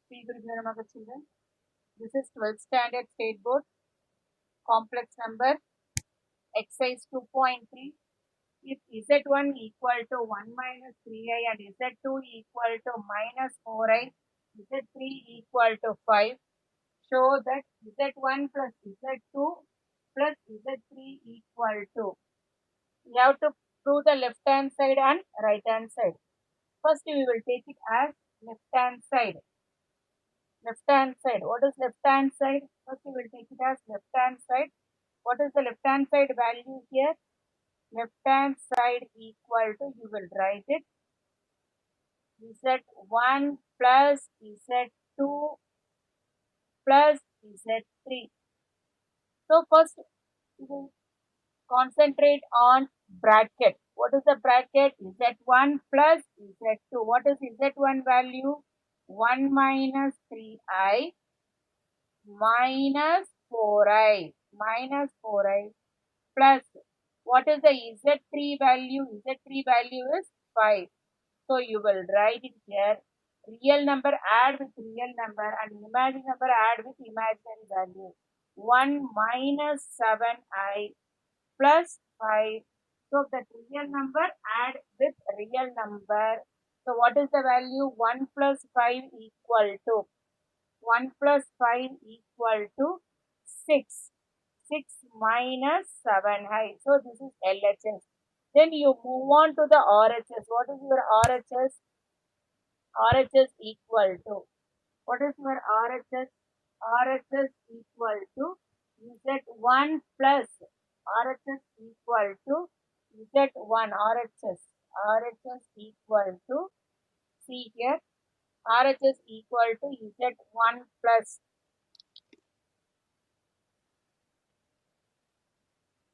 Children. This is 12th standard state board, complex number, exercise 2.3. If Z1 equal to 1 minus 3i and Z2 equal to minus 4i, Z3 equal to 5, show that Z1 plus Z2 plus Z3 equal to. We have to prove the left hand side and right hand side. First we will take it as left hand side. Left hand side. What is left hand side? First we will take it as left hand side. What is the left hand side value here? Left hand side equal to, you will write it, Z1 plus Z2 plus Z3. So first we will concentrate on bracket. What is the bracket? Z1 plus Z2. What is Z1 value? 1 minus 3i minus 4i plus, what is the Z3 value? Z3 value is 5. So you will write it here. Real number add with real number and imaginary number add with imaginary value. 1 minus 7i plus 5. So that real number add with real number. So what is the value? 1 plus 5 equal to 1 plus 5 equal to 6. 6 minus 7i. So this is LHS. Then you move on to the RHS. What is your RHS? RHS equal to. What is your RHS? RHS equal to Z1 plus RHS equal to Z1 RHS. RHS equal to, see here, RHS equal to Z1 plus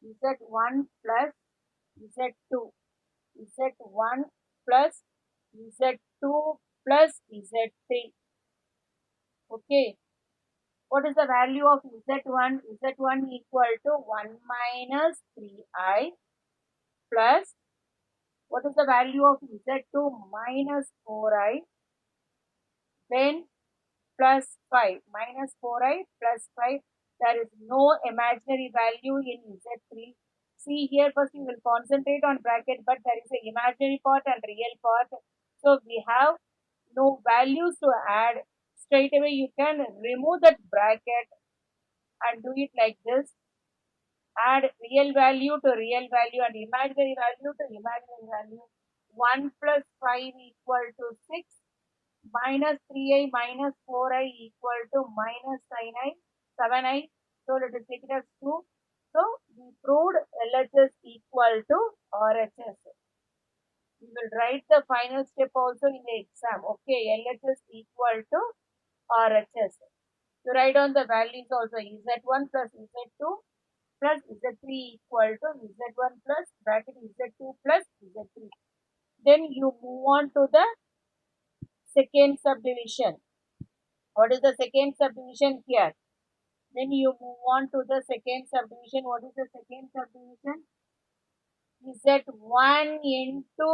Z1 plus Z2. Z1 plus Z2 plus Z3. Okay. What is the value of Z1? Z1 equal to 1 minus 3i plus, what is the value of Z2? Minus 4i, then plus 5. Minus 4i plus 5. There is no imaginary value in Z3. See here, first we will concentrate on bracket, but there is an imaginary part and real part. So we have no values to add. Straight away you can remove that bracket and do it like this. Add real value to real value and imaginary value to imaginary value. 1 plus 5 equal to 6 minus 3i minus 4i equal to minus 7i. So let us take it as 2. So we proved LHS equal to RHS. We will write the final step also in the exam. Okay, LHS equal to RHS. To write down the values also, Z1 plus Z2 plus Z3 equal to Z1 plus bracket Z2 plus Z3. Then you move on to the second subdivision. What is the second subdivision here? Then you move on to the second subdivision. What is the second subdivision? Z1 into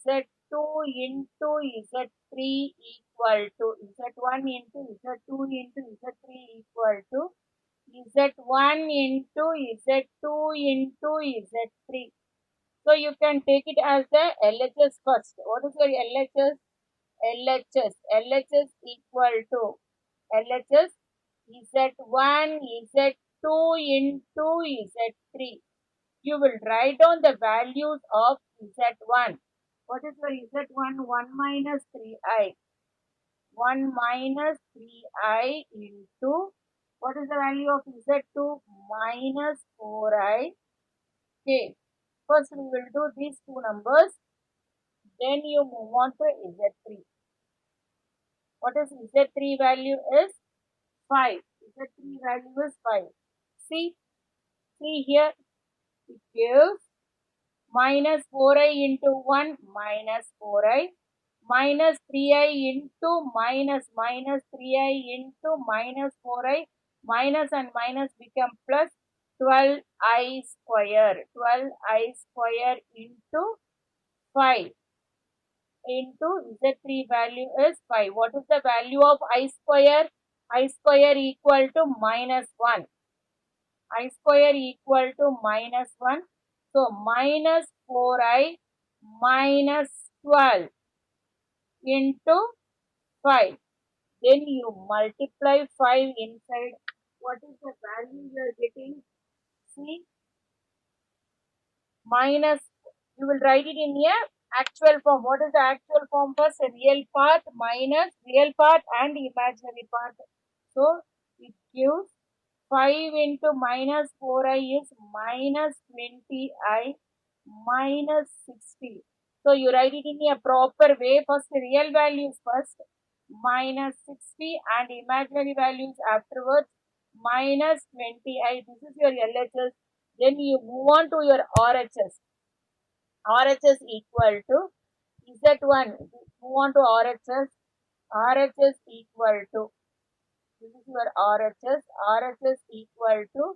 Z2 into Z3 equal to Z1 into Z2 into Z3 equal to Z1 into Z2 into Z3. So you can take it as the LHS first. What is your LHS? LHS equal to LHS Z1 Z2 into Z3. You will write down the values of Z1. What is your Z1? 1 minus 3i. 1 minus 3i into, what is the value of Z2? Minus 4i. Okay. First we will do these two numbers. Then you move on to Z3. What is Z3 value is 5. Z3 value is 5. See here. It gives minus 4i into 1 minus 4i minus 3i into minus 3i into minus 4i, minus and minus become plus 12i square. 12i square into 5. into Z3 value is 5. What is the value of I square? I square equal to minus 1. I square equal to minus 1. So minus 4i minus 12 into 5. Then you multiply 5 inside. What is the value you are getting? See, minus, you will write it in a actual form. What is the actual form first? Real part minus real part and imaginary part. So it gives 5 into minus 4i is minus 20i minus 60. So you write it in a proper way. First real values first, minus 60, and imaginary values afterwards, minus 20i. This is your LHS. Then you move on to your RHS. RHS equal to Z1. Move on to RHS. RHS equal to, this is your RHS. RHS equal to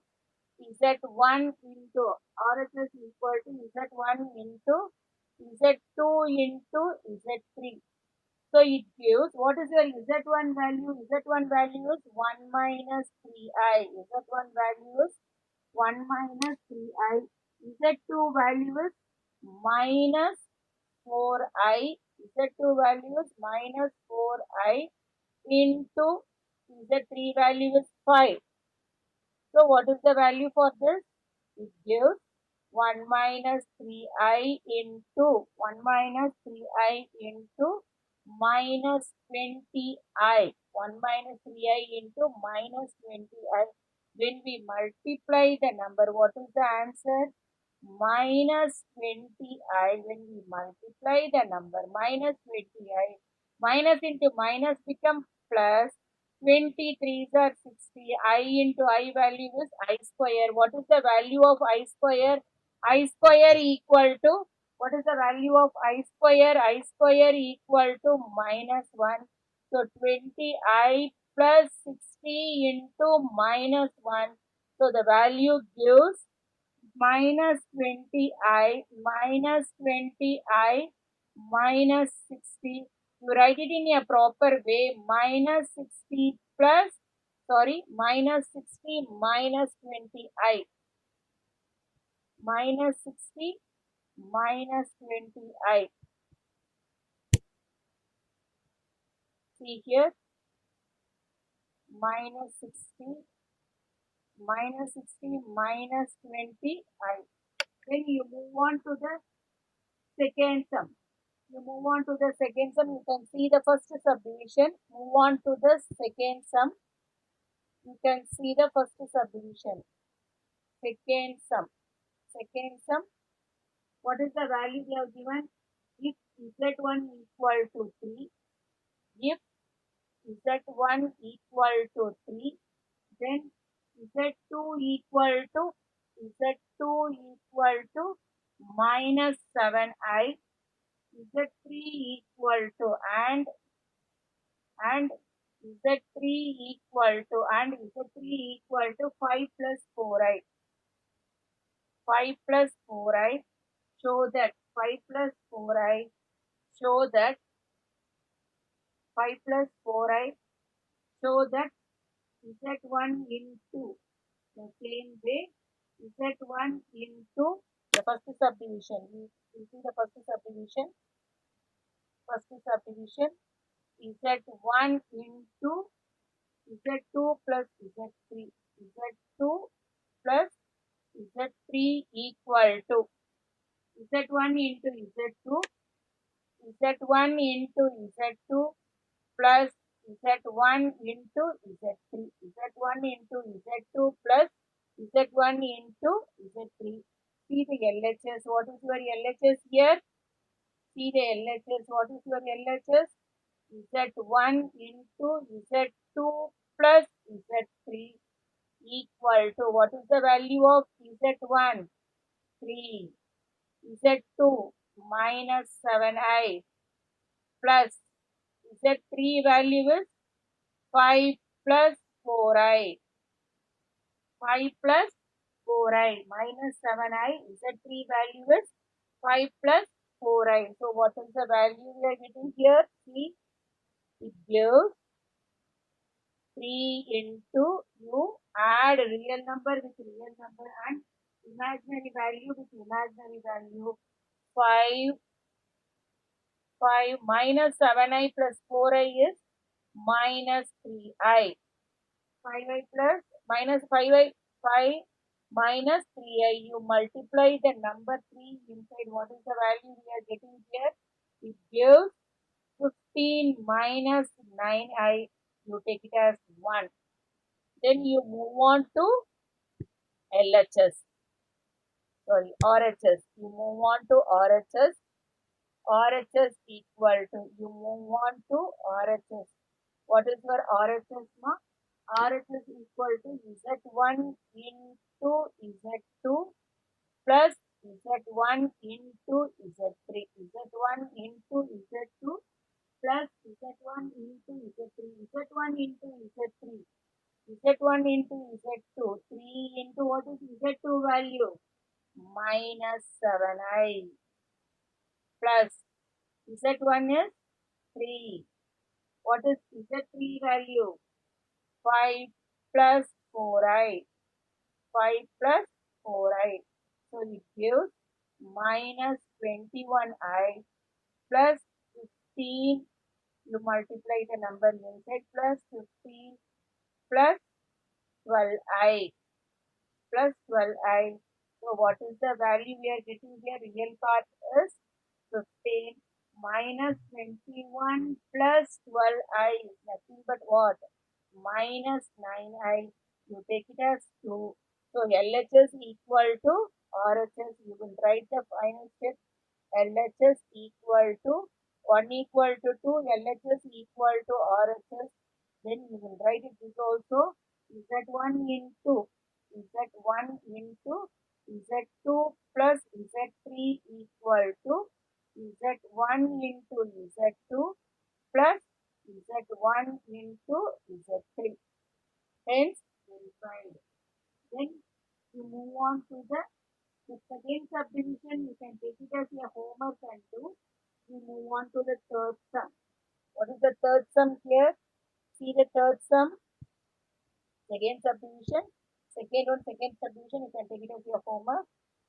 Z1 into, RHS equal to Z1 into Z2 into Z3. So it gives, what is your Z1 value? Z1 value is 1 minus 3i. Z1 value is 1 minus 3i. Z2 value is minus 4i. Z2 value is minus 4i into Z3 value is 5. So what is the value for this? It gives 1 minus 3i into 1 minus 3i into minus 20i. 1 minus 3i into minus 20i. When we multiply the number, what is the answer? Minus 20i. When we multiply the number, minus 20i. Minus into minus become plus. 23s are 60. I into I value is I square. What is the value of I square? I square equal to, what is the value of I square? I square equal to minus 1. So 20i plus 60 into minus 1. So the value gives minus 20i minus 20i minus 60. You write it in a proper way. Minus 60 plus, sorry, minus 60 minus 20i. Minus 60 minus 20i. See here. Minus 60 minus 60 minus 20i. Then you move on to the second sum. You move on to the second sum. You can see the first subdivision. Move on to the second sum. You can see the first subdivision. Second sum. Second sum. What is the value they have given? If Z1 equal to 3. If Z1 equal to 3. Then Z2 equal to, Z2 equal to minus 7i. Z3 equal to, and Z3 equal to, and Z3 equal to 5 plus 4i. 5 plus 4i. Show that 5 plus 4i. Show that 5 plus 4i. Show that Z1 into, the same way, Z1 into the first subdivision. You see the first subdivision. First subdivision. Z1 into Z2 plus Z3. Z2 plus Z3 equal to Z1 into Z2. Z1 into Z2 plus Z1 into Z3. Z1 into Z2 plus Z1 into Z3. See the LHS. What is your LHS here? See the LHS. What is your LHS? Z1 into Z2 plus Z3 equal to, what is the value of Z1? 3. Z2 minus 7i plus Z3 value is 5 plus 4i. 5 plus 4i minus 7i. Z3 value is 5 plus 4i. So what is the value we are getting here? See, it gives 3 into you add real number with real number and imaginary value with imaginary value. 5 5 minus 7i plus 4i is minus 3i. 5i plus minus 5i 5 minus 3i. You multiply the number 3 inside. What is the value we are getting here? It gives 15 minus 9i. You take it as 1. Then you move on to LHS. Sorry, RHS. You move on to RHS. RHS equal to, you move on to RHS. What is your RHS, ma? RHS equal to Z1 into Z2 plus Z1 into Z3. Z1 into Z2 plus Z1 into Z3. Z1 into Z3. Z1 into Z2. 3 into what is Z2 value? Minus 7i plus Z1 is 3. What is Z3 value? 5 plus 4i. 5 plus 4i. So it gives minus 21i plus 15. You multiply the number inside plus 15 plus 12i plus 12i. So what is the value we are getting here? Real part is 15 minus 21 plus 12i is nothing but what? Minus 9i. You take it as 2. So LHS equal to RHS. You will write the final step. LHS equal to 1 equal to 2. LHS equal to RHS. Then you will write it this also. Z1 into Z1 into Z2 plus Z3 equal to Z1 into Z2 plus Z1 into Z3. Hence, verified. Then you move on to the second subdivision. You can take it as a homework and do. You move on to the third sum. What is the third sum here? See the third sum. Second subdivision. Second subdivision. You can take it as your homework.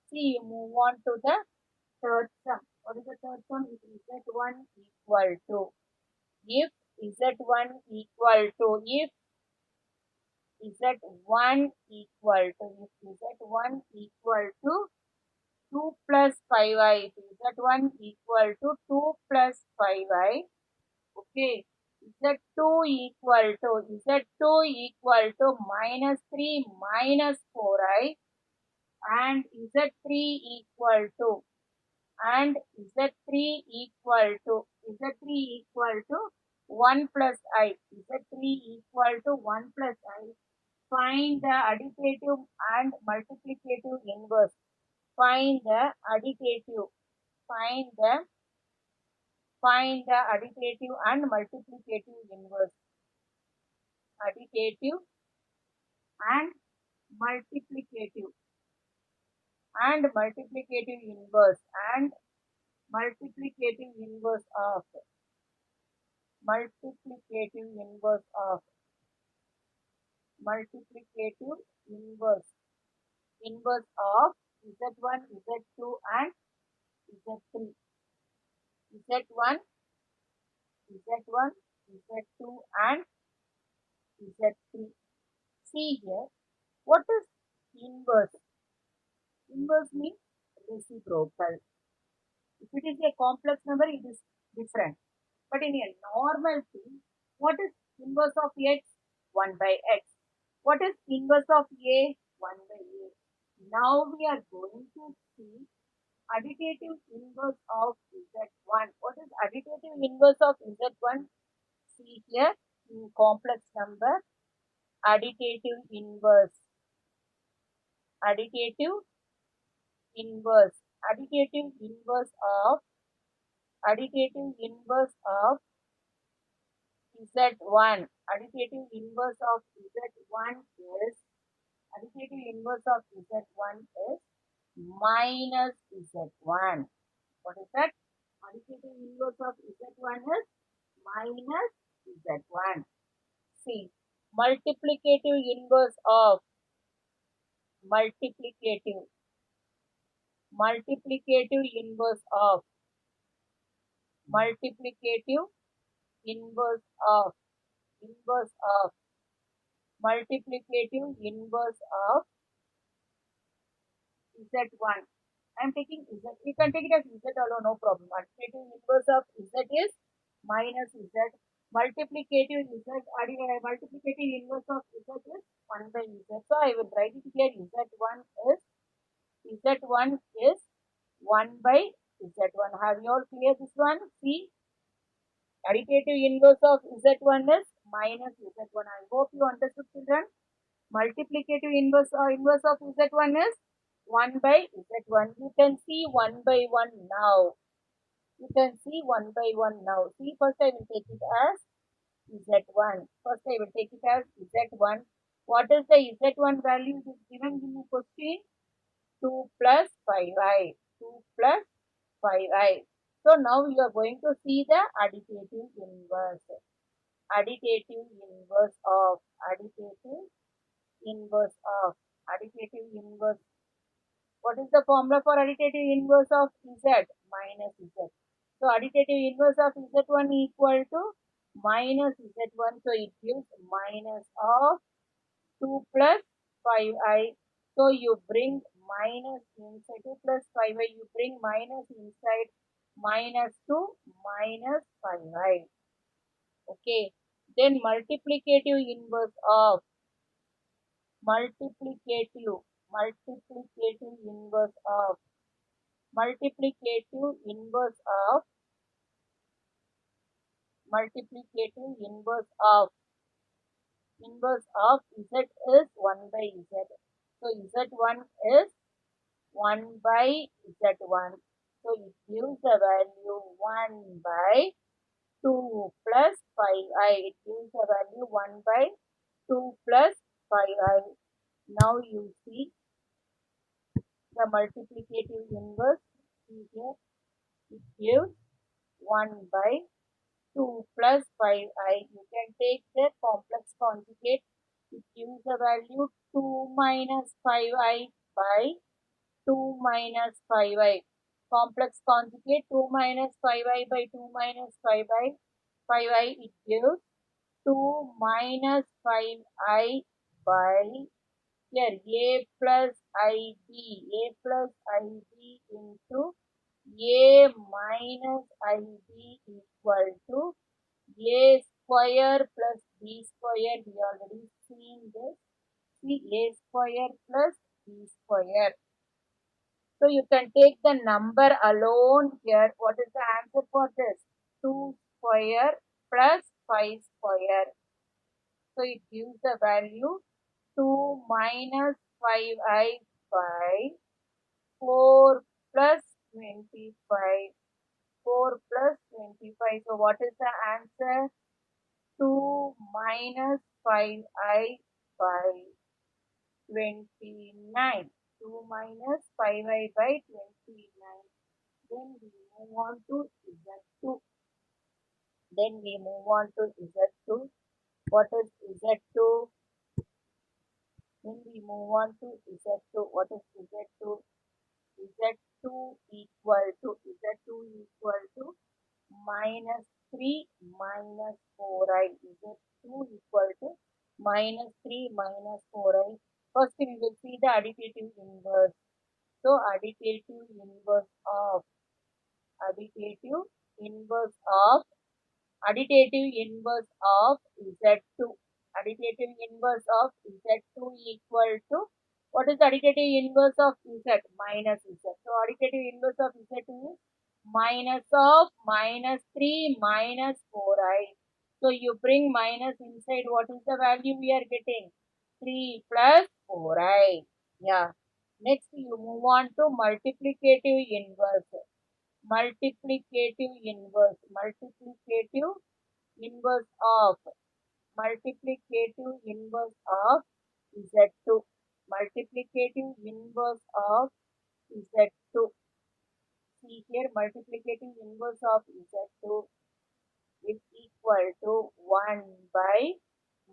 See, you move on to the third sum. What is the third sum? If Z1 equal to, if Z1 equal to, if Z1 equal to, if Z1 equal to 2 plus 5i, Z1 equal to 2 plus 5i, okay, Z2 equal to minus 3 minus 4i and Z3 equal to Z3 equal to 1 plus I. Z3 equal to 1 plus I. Find the additive and multiplicative inverse. Find the additive. Find the additive and multiplicative inverse. Additive and multiplicative inverse and multiplicative inverse of multiplicative inverse of multiplicative inverse of Z1, Z2 and Z3. Z1, Z1, Z2 and Z3. See here, what is inverse? Inverse means reciprocal. If it is a complex number, it is different. But in a normal thing, what is inverse of x? 1 by x. What is inverse of a? 1 by a. Now we are going to see additive inverse of Z1. What is additive inverse of Z1? See here in complex number, additive inverse of Z1. Additive inverse of Z1 is minus Z1. What is that? Additive inverse of Z1 is minus Z1. See, multiplicative inverse of multiplicative multiplicative inverse of multiplicative inverse of inverse of multiplicative inverse of Z1. I am taking Z. You can take it as Z alone, no problem. Multiplicative inverse of Z is minus Z. Multiplicative Z, multiplicative inverse of Z is 1 by Z. So I will write it here. Z1 is 1 by Z1. Have you all clear this one? See, additive inverse of Z1 is minus Z1. I hope you understood, children. Multiplicative inverse of Z1 is 1 by Z1. You can see 1 by 1 now. You can see 1 by 1 now. See, first I will take it as Z1. First I will take it as Z1. What is the Z1 value is given in the question? 2 plus 5i. 2 plus 5i. So now you are going to see the additive inverse. Additive inverse of additive inverse of additive inverse. What is the formula for additive inverse of Z? Minus Z. So additive inverse of Z1 equal to minus Z1. So it gives minus of 2 plus 5i. So you bring minus inside 2 plus 5i. You bring minus inside minus 2 minus 5i. Okay. Then multiplicative inverse of multiplicative inverse of multiplicative inverse of multiplicative inverse of Z is 1 by Z. So Z1 is 1 by Z1. So it gives the value 1 by 2 plus 5i. It gives the value 1 by 2 plus 5i. Now you see the multiplicative inverse. See here, it gives 1 by 2 plus 5i. You can take the complex conjugate. It gives the value 2 minus 5i by 2 minus 5i. Complex conjugate 2 minus 5i by 2 minus 5i. It gives 2 minus 5i by here a plus ib. A plus ib into a minus ib equal to a square plus b square. We already seen this. See, a square plus b square. So you can take the number alone here. What is the answer for this? 2 square plus 5 square. So it gives the value 2 minus 5i by 4 plus 25. 4 plus 25. So what is the answer? 2 minus 5i by 29. 2 minus 5i by 29. Then we move on to Z2. Then we move on to Z2. What is Z2? Then we move on to Z2. What is Z2? Z2 equal to minus 3 minus 4i. Z2 equal to minus 3 minus 4i. First we will see the additive inverse. So additive inverse of additive inverse of additive inverse of Z2. Additive inverse of Z2 equal to what is the additive inverse of Z? Minus Z. So additive inverse of Z2 is minus of minus 3 minus 4i. So you bring minus inside. What is the value we are getting? 3 plus 4i. Yeah. Next you move on to multiplicative inverse. Multiplicative inverse. Multiplicative inverse of multiplicative inverse of Z2. Multiplicative inverse of Z2. see here, multiplicating inverse of Z2 is equal to 1 by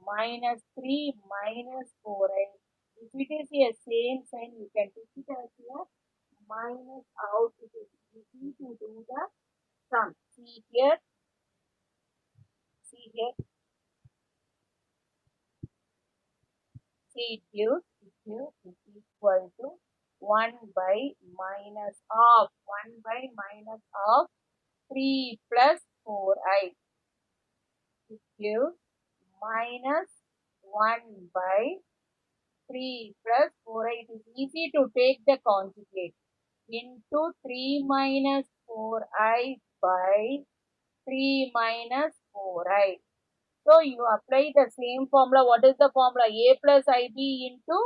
minus 3 minus 4i. If it is a same sign, you can take it as a minus out. It is easy to do the sum. See here, see it gives is equal to 1 by minus of 1 by minus of 3 plus 4i. It gives minus 1 by 3 plus 4i. It is easy to take the conjugate into 3 minus 4i by 3 minus 4i. So you apply the same formula. What is the formula? A plus IB into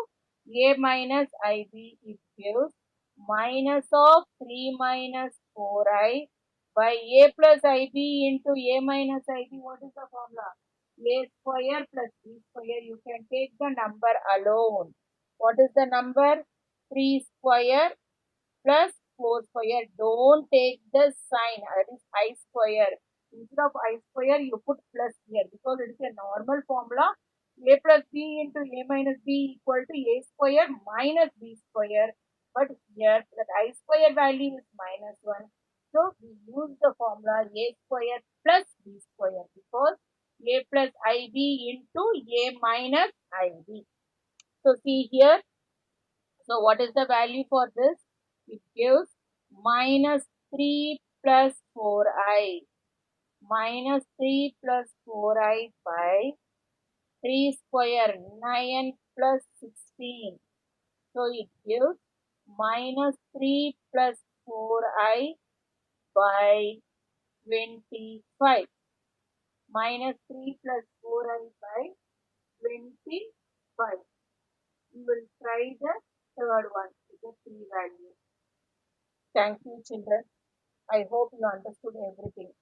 A minus IB. It gives minus of 3 minus 4i by A plus IB into A minus IB. What is the formula? A square plus B square. You can take the number alone. What is the number? 3 square plus 4 square. Don't take the sign, that is I square. Instead of I square, you put plus here because it is a normal formula. A plus B into A minus B equal to A square minus B square. But here that I square value is minus 1. So we use the formula A square plus B square because A plus IB into A minus IB. So see here. So what is the value for this? It gives minus 3 plus 4i. Minus 3 plus 4i by 3 square 9 plus 16. So it gives minus 3 plus 4i by 25. Minus 3 plus 4i by 25. We will try the third one with the 3 value. Thank you, children. I hope you understood everything.